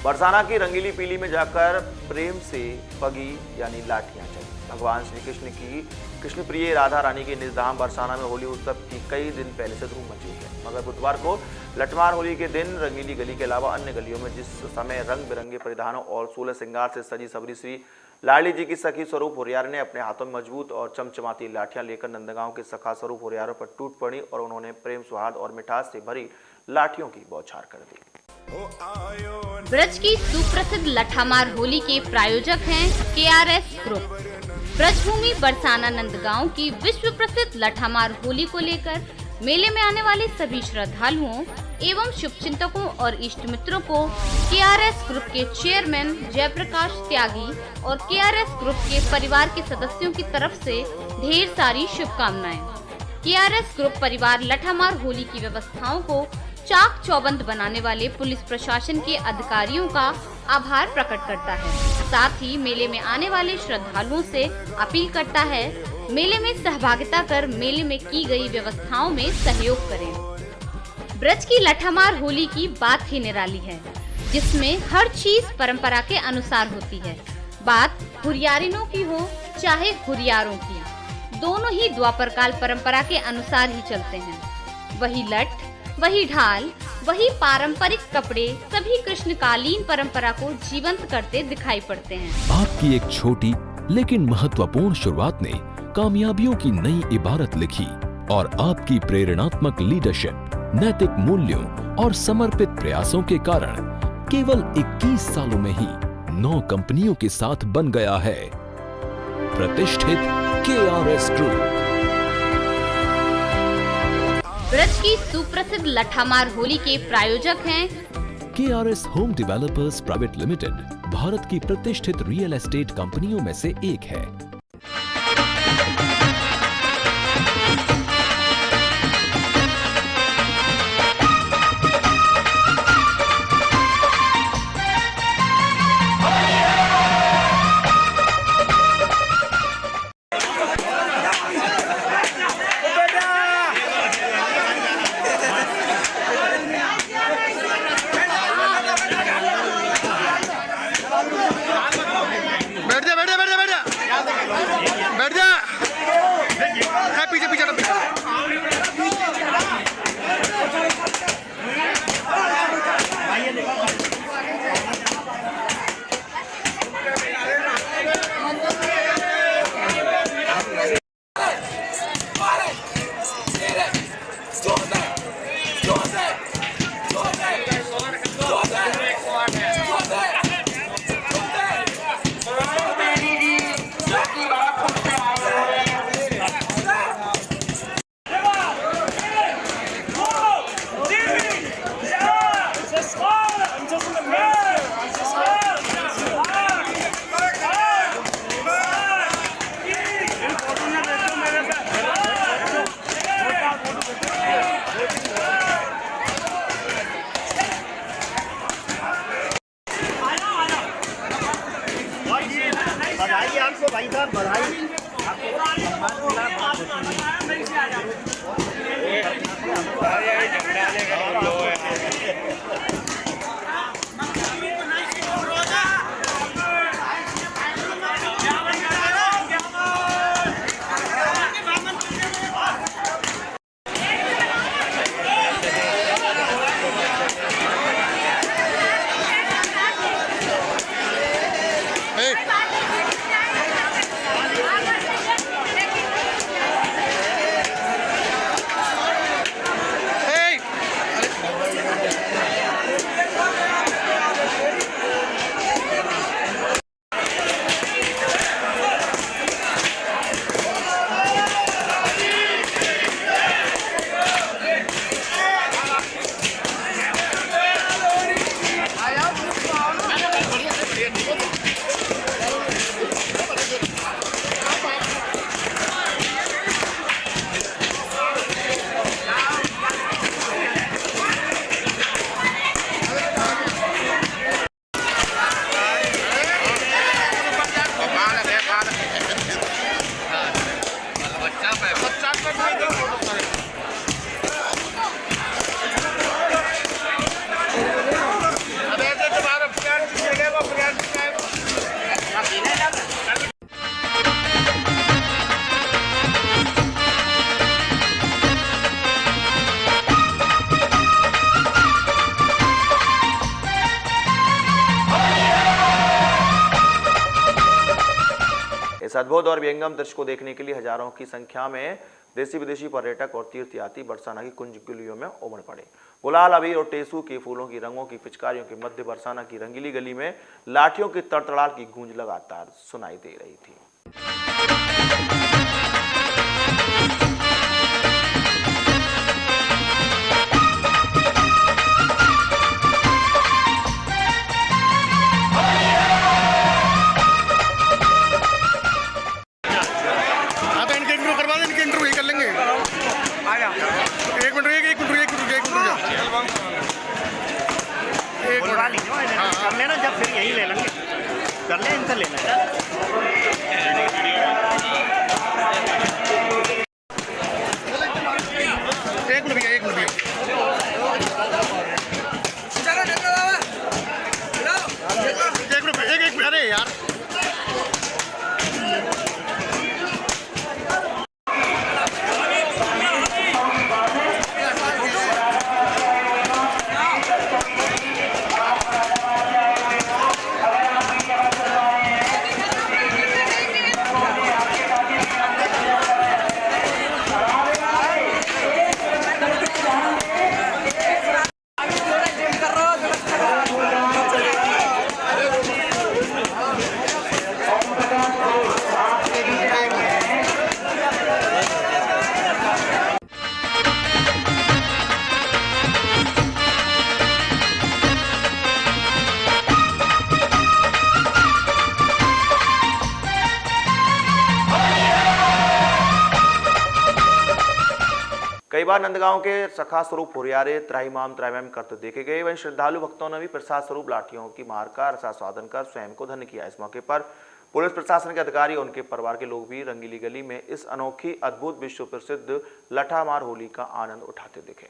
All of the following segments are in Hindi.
बरसाना की रंगीली पीली में जाकर प्रेम से पगी यानी लाठियां चली। भगवान श्री कृष्ण की कृष्ण प्रिय राधा रानी के निज धाम बरसाना में होली उत्सव की कई दिन पहले से धूम मची हुई है, मगर बुधवार को लठमार होली के दिन रंगीली गली के अलावा अन्य गलियों में जिस समय रंग बिरंगे परिधानों और सोलह श्रृंगार से सजी सबरी श्री लाडली जी की सखी स्वरूप हुरियार ने अपने हाथों में मजबूत और चमचमाती लाठियां लेकर नंदगांव के सखा स्वरूप हुरियारों पर टूट पड़ी और उन्होंने प्रेम सुहाग और मिठास से भरी लाठियों की बौछार कर दी। ब्रज की सुप्रसिद्ध लठामार होली के प्रायोजक हैं KRS ग्रुप। ब्रजभूमि बरसाना नंदगांव की विश्व प्रसिद्ध लठामार होली को लेकर मेले में आने वाले सभी श्रद्धालुओं एवं शुभचिंतकों और इष्ट मित्रों को KRS ग्रुप के चेयरमैन जयप्रकाश त्यागी और KRS ग्रुप के परिवार के सदस्यों की तरफ से ढेर सारी शुभकामनाएं। KRS ग्रुप परिवार लठामार होली की व्यवस्थाओं को चाक चौबंद बनाने वाले पुलिस प्रशासन के अधिकारियों का आभार प्रकट करता है। साथ ही मेले में आने वाले श्रद्धालुओं से अपील करता है, मेले में सहभागिता कर मेले में की गई व्यवस्थाओं में सहयोग करें। ब्रज की लठामार होली की बात ही निराली है, जिसमें हर चीज परंपरा के अनुसार होती है। बात हुरियारिनों की हो चाहे हुरियारों की, दोनों ही द्वापर काल परंपरा के अनुसार ही चलते हैं। वही लठ, वही ढाल, वही पारंपरिक कपड़े सभी कृष्णकालीन परंपरा को जीवंत करते दिखाई पड़ते हैं। आपकी एक छोटी लेकिन महत्वपूर्ण शुरुआत ने कामयाबियों की नई इबारत लिखी और आपकी प्रेरणात्मक लीडरशिप, नैतिक मूल्यों और समर्पित प्रयासों के कारण केवल 21 सालों में ही 9 कंपनियों के साथ बन गया है प्रतिष्ठित KRS ग्रुप। ब्रज की सुप्रसिद्ध लठामार होली के प्रायोजक हैं KRS home developers private limited, Bharat की प्रतिष्ठित रियल एस्टेट कंपनियों में से एक है। बैठ जा। इस अद्भुत और विहंगम दृश्य को देखने के लिए हजारों की संख्या में देशी विदेशी पर्यटक और तीर्थयात्री बरसाना की कुंज गलियों में उमड़ पड़े। गुलाल, अबीर और टेसू के फूलों की रंगों की पिचकारियों के मध्य बरसाना की रंगीली गली में लाठियों की तड़तड़ाहट की गूंज लगातार सुनाई दे रही थी। कर लेना, जब फिर यही ले लेंगे, कर ले, इनसे लेना है। एक मिनट अरे यार कई बार नंदगांव के सखा स्वरूप हुरियारे त्राहिमाम त्राहिमाम करते देखे गए। वहीं श्रद्धालु भक्तों ने भी प्रसाद स्वरूप लाठियों की मार का रसास्वादन कर स्वयं को धन्य किया। इस मौके पर पुलिस प्रशासन के अधिकारी और उनके परिवार के लोग भी रंगीली गली में इस अनोखी अद्भुत विश्व प्रसिद्ध लठामार होली का आनंद उठाते दिखे।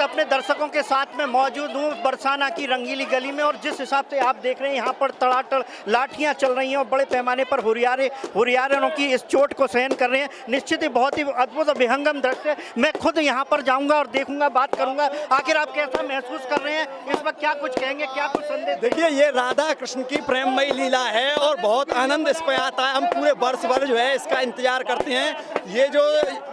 अपने दर्शकों के साथ में मौजूद हूँ बरसाना की रंगीली गली में, और जिस हिसाब से आप देख रहे हैं यहाँ पर तड़ातड़ लाठियाँ चल रही हैं और बड़े पैमाने पर हुरियारों की इस चोट को सहन कर रहे हैं। निश्चित ही बहुत ही अद्भुत और विहंगम दृश्य। मैं खुद यहाँ पर जाऊँगा और देखूंगा, बात करूँगा। आखिर आप कैसा महसूस कर रहे हैं इस वक्त, क्या कुछ कहेंगे, क्या कुछ संदेश? देखिए, ये राधा कृष्ण की प्रेममयी लीला है और बहुत आनंद इस पर आता है। हम पूरे वर्ष भर जो है इसका इंतजार करते हैं। ये जो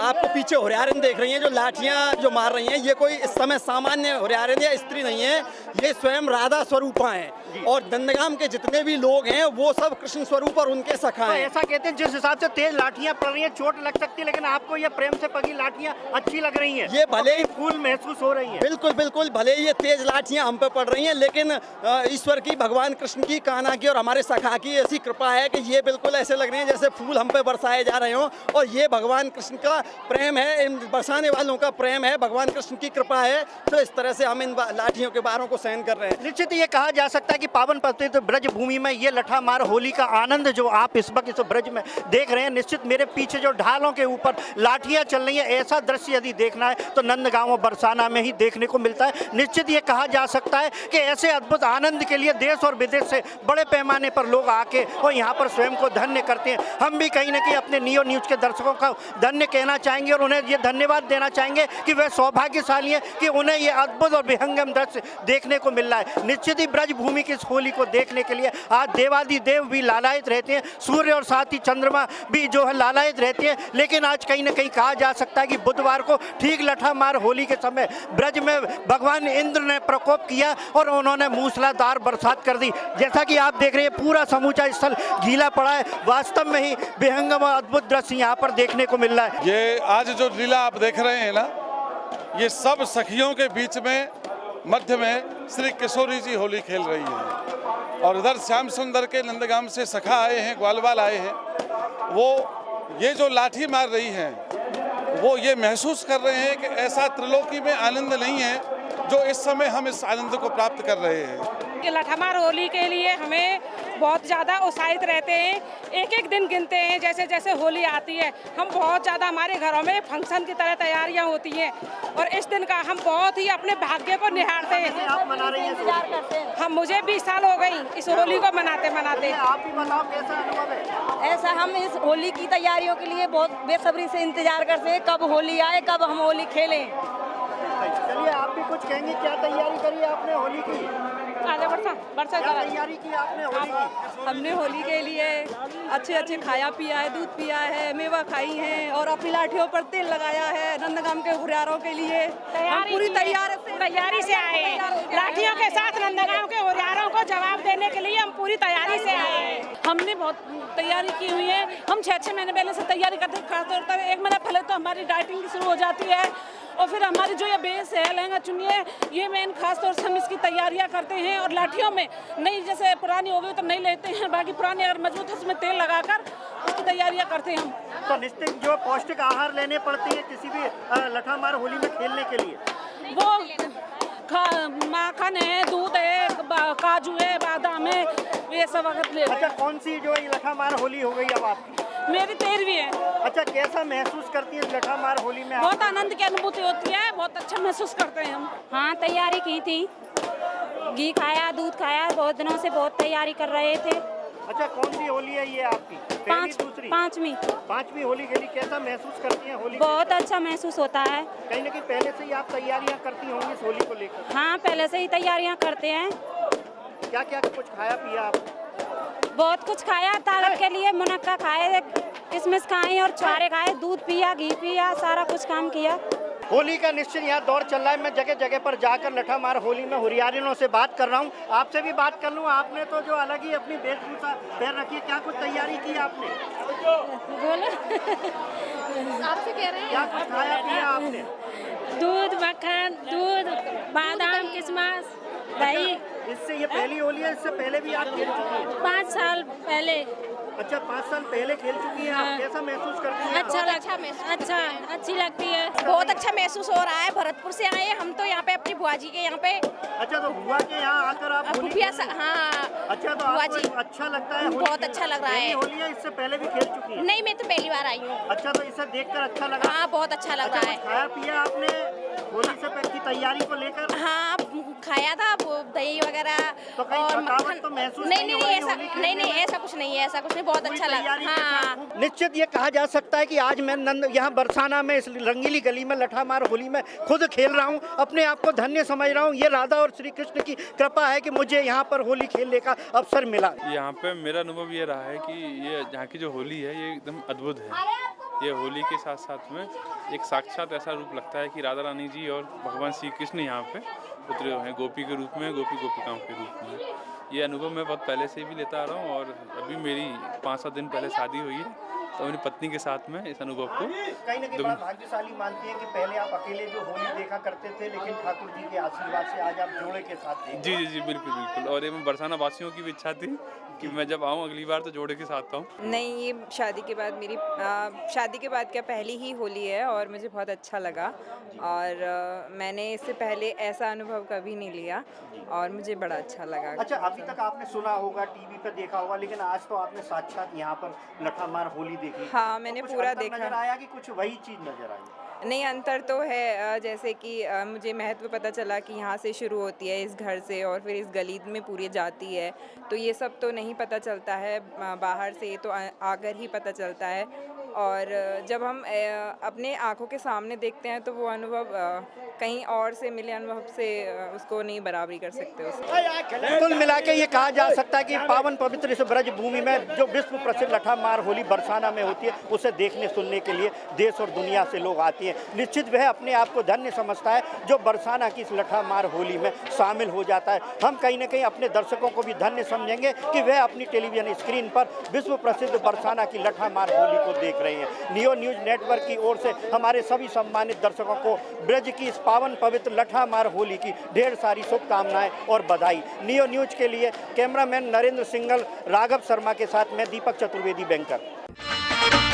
आपको पीछे हुरियारें देख रही हैं, जो लाठियाँ जो मार रही हैं, ये कोई इस समय सामान्य हुरियारें या स्त्री नहीं है, ये स्वयं राधा स्वरूपा हैं। और नंदगांव के जितने भी लोग हैं वो सब कृष्ण स्वरूप और उनके सखा हैं। ऐसा कहते हैं जिस हिसाब से तेज लाठियां पड़ रही हैं, चोट लग सकती है, लेकिन आपको ये प्रेम से पगी लाठियां अच्छी लग रही हैं। ये भले ही फूल महसूस हो रही है। बिल्कुल बिल्कुल, भले ही ये तेज लाठियां हम पे पड़ रही हैं, लेकिन ईश्वर की, भगवान कृष्ण की, कान्हा की और हमारे सखा की ऐसी कृपा है कि ये बिल्कुल ऐसे लग रही हैं जैसे फूल हम पे बरसाए जा रहे हों। और ये भगवान कृष्ण का प्रेम है, इन बरसाने वालों का प्रेम है, भगवान कृष्ण की कृपा है। तो इस तरह से हम इन लाठियों के बारों को सहन कर रहे हैं। निश्चित ये कहा जा सकता है कि पावन पवित्र ब्रज भूमि में ये लठामार होली का आनंद जो आप इस वक्त इस ब्रज में देख रहे हैं, निश्चित मेरे पीछे जो ढालों के ऊपर लाठियां चल रही हैं, ऐसा दृश्य यदि देखना है तो नंदगांव और बरसाना में ही देखने को मिलता है। निश्चित ये कहा जा सकता है कि ऐसे अद्भुत आनंद के लिए देश और विदेश से बड़े पैमाने पर लोग आके और यहाँ पर स्वयं को धन्य करते हैं। हम भी कहीं ना कहीं अपने नियो न्यूज के दर्शकों का धन्य कहना चाहेंगे और उन्हें ये धन्यवाद देना चाहेंगे कि वे सौभाग्यशाली हैं कि उन्हें ये अद्भुत और विहंगम दृश्य देखने को मिल रहा है। निश्चित ही ब्रज भूमि की इस होली को देखने के लिए। आज देवादिदेव भी लालायित रहते हैं, सूर्य और साथ ही चंद्रमा भी जो है लालायित रहते हैं। लेकिन आज कहीं ना कहीं कहा जा सकता है कि बुधवार को ठीक लठामार होली के समय ब्रज में भगवान इंद्र ने प्रकोप किया और उन्होंने मूसलाधार बरसात कर दी। जैसा कि आप देख रहे हैं पूरा समूचा स्थल गीला पड़ा है। वास्तव में ही बेहंगम और अद्भुत दृश्य यहाँ पर देखने को मिल रहा है। ये आज जो लीला आप देख रहे हैं ना, ये सब सखियों के बीच में मध्य में श्री किशोरी जी होली खेल रही हैं और इधर श्याम सुंदर के नंदगाम से सखा आए हैं, ग्वालवाल आए हैं। वो ये जो लाठी मार रही हैं वो ये महसूस कर रहे हैं कि ऐसा त्रिलोकी में आनंद नहीं है जो इस समय हम इस आनंद को प्राप्त कर रहे हैं। लठामार होली के लिए हमें बहुत ज़्यादा उत्साहित रहते हैं, एक एक दिन गिनते हैं। जैसे जैसे होली आती है हम बहुत ज़्यादा, हमारे घरों में फंक्शन की तरह तैयारियां होती हैं और इस दिन का हम बहुत ही अपने भाग्य को निहारते हैं। आप मना रही हैं? हम मुझे 20 साल हो गई इस होली को मनाते मनाते। आप भी बताओ कैसा अनुभव है? ऐसा हम इस होली की तैयारियों के लिए बहुत बेसब्री से इंतजार करते हैं, कब होली आए, कब हम होली खेलें। चलिए आप भी कुछ कहेंगे, क्या तैयारी करी आपने होली की? क्या तैयारी की आपने होली की? हमने होली के लिए अच्छे अच्छे खाया पिया है, दूध पिया है, मेवा खाई है और अपनी लाठियों पर तेल लगाया है। नंदगाम के हुरियारों के लिए हम पूरी तैयारी से आए हैं। लाठियों के साथ नंदगांव के हुरियारों को जवाब देने के लिए हम पूरी तैयारी से आए हैं। हमने बहुत तैयारी की हुई है। हम 6 महीने पहले से तैयारी करते हैं। खासतौर पर 1 महीना पहले तो हमारी डाइटिंग शुरू हो जाती है और फिर हमारी जो ये बेस है, लहंगा चुन्नी है, ये मेन खास तौर से हम इसकी तैयारियां करते हैं। और लाठियों में नई जैसे पुरानी हो गई तो नहीं लेते हैं, बाकी पुरानी अगर मजबूत है उसमें तेल लगाकर उसकी तैयारियां करते हैं हम। तो निश्चित जो पौष्टिक आहार लेने पड़ते हैं किसी भी लठामार होली में खेलने के लिए, वो माखन है, दूध है, काजू है, बादाम है, ये सब अगर ले। अच्छा, कौन सी जो ये लठामार होली हो गई अब आपकी? मेरी 13वीं है। अच्छा, कैसा महसूस करती है लठामार होली में? बहुत आनंद की अनुभूति होती है, बहुत अच्छा महसूस करते हैं हम। हाँ, तैयारी की थी, घी खाया, दूध खाया, बहुत दिनों से बहुत तैयारी कर रहे थे। अच्छा, कौन सी होली है ये आपकी? पहली, दूसरी? पांचवी होली खेली। कैसा महसूस करती हैं होली? बहुत अच्छा महसूस होता है। कहीं ना कहीं पहले से ही आप तैयारियां करती होंगी इस होली को लेकर? हाँ, पहले से ही तैयारियां करते हैं। क्या क्या कुछ खाया पिया आप? बहुत कुछ खाया, ताकत के लिए मुनक्का खाए, किशमिश खाए और छुआरे खाए, दूध पिया, घी पिया, सारा कुछ काम किया। होली का निश्चित यहाँ दौर चल रहा है। मैं जगह जगह पर जाकर लठामार होली में हुरियारिनों से बात कर रहा हूँ। आपसे भी बात कर लूँ। आपने तो जो अलग ही अपनी वेशभूषा पहन रखी है, क्या कुछ तैयारी की आपने? बोलो आपसे कह रहे हैं क्या कुछ खाया पिया आपने? दूध, मक्खन, दूध, बादाम, किशमिश, दही। इससे ये पहली होली है? इससे पहले भी आप खेल चुकी हैं? 5 साल पहले। अच्छा, 5 साल पहले खेल चुकी हैं आप। कैसा महसूस करती हैं? अच्छी लगती है। बहुत अच्छा महसूस हो रहा है। भरतपुर से आए हम तो यहाँ पे अपनी बुआ जी के यहाँ पे। अच्छा, तो बुआ के यहाँ आकर आप होली खेल रही हैं? हाँ। अच्छा, तो आपको अच्छा लगता है? बहुत अच्छा लग रहा है। होली है, इससे पहले भी खेल चुकी हैं? नहीं, मैं तो पहली बार आई हूँ। अच्छा, तो इसे देखकर अच्छा लगा? हाँ, बहुत अच्छा लग रहा है। खाया पिया आपने होली से पहले की तैयारी को लेकर? हाँ, खाया था वो दही वगैरह तो और मक्खन। तो महसूस नहीं, ऐसा कुछ नहीं है, ऐसा कुछ नहीं। बहुत अच्छा लगा। हाँ, निश्चित ये कहा जा सकता है कि आज मैं यहाँ बरसाना में इस रंगीली गली में लठामार होली में खुद खेल रहा हूँ। अपने आप को धन्य समझ रहा हूँ। ये राधा और श्री कृष्ण की कृपा है कि मुझे यहाँ पर होली खेलने का अवसर मिला। यहाँ पे मेरा अनुभव ये रहा है कि ये यहाँ की जो होली है ये एकदम अद्भुत है। ये होली के साथ साथ में एक साक्षात ऐसा रूप लगता है कि राधा रानी जी और भगवान श्री कृष्ण यहाँ पे उतरे हुए हैं, गोपी के रूप में, गोपिकाओं के रूप में। ये अनुभव मैं बहुत पहले से भी लेता आ रहा हूँ और अभी मेरी 5-7 दिन पहले शादी हुई है तो अपनी पत्नी के साथ में इस अनुभव को कहीं ना कहीं बड़ा भाग्यशाली मानती हैं कि पहले आप अकेले जो होली देखा करते थे, लेकिन ठाकुर जी के आशीर्वाद से आज आप जोड़े के साथ देख। जी बिल्कुल। और ये बरसाना वासियों की भी इच्छा थी कि मैं जब आऊँ अगली बार तो जोड़े के साथ आऊँ। नहीं, ये शादी के बाद मेरी शादी के बाद क्या पहली ही होली है और मुझे बहुत अच्छा लगा और मैंने इससे पहले ऐसा अनुभव कभी नहीं लिया और मुझे बड़ा अच्छा लगा। अच्छा, अभी तक आपने सुना होगा, टीवी पे देखा होगा, लेकिन आज तो आपने साक्षात यहाँ पर लठामार होली देखी। हाँ, मैंने पूरा देखा। नजर आया कि कुछ वही चीज़ नजर आई? नहीं, अंतर तो है। जैसे कि मुझे महत्व पता चला कि यहाँ से शुरू होती है, इस घर से, और फिर इस गली में पूरी जाती है। तो ये सब तो नहीं पता चलता है बाहर से, तो आकर ही पता चलता है। और जब हम अपने आँखों के सामने देखते हैं तो वो अनुभव कहीं और से मिले अनुभव से उसको नहीं बराबरी कर सकते उसको। कुल मिला के ये कहा जा सकता है कि पावन पवित्र इस ब्रज भूमि में जो विश्व प्रसिद्ध लठामार होली बरसाना में होती है, उसे देखने सुनने के लिए देश और दुनिया से लोग आते हैं। निश्चित वह अपने आप को धन्य समझता है जो बरसाना की इस लठामार होली में शामिल हो जाता है। हम कहीं ना कहीं अपने दर्शकों को भी धन्य समझेंगे कि वह अपनी टेलीविजन स्क्रीन पर विश्व प्रसिद्ध बरसाना की लठामार होली को देख रहे हैं। नियो न्यूज नेटवर्क की ओर से हमारे सभी सम्मानित दर्शकों को ब्रज की इस पावन पवित्र लठामार होली की ढेर सारी शुभकामनाएं और बधाई। नियो न्यूज के लिए कैमरामैन नरेंद्र सिंगल, राघव शर्मा के साथ मैं दीपक चतुर्वेदी, बैंकर।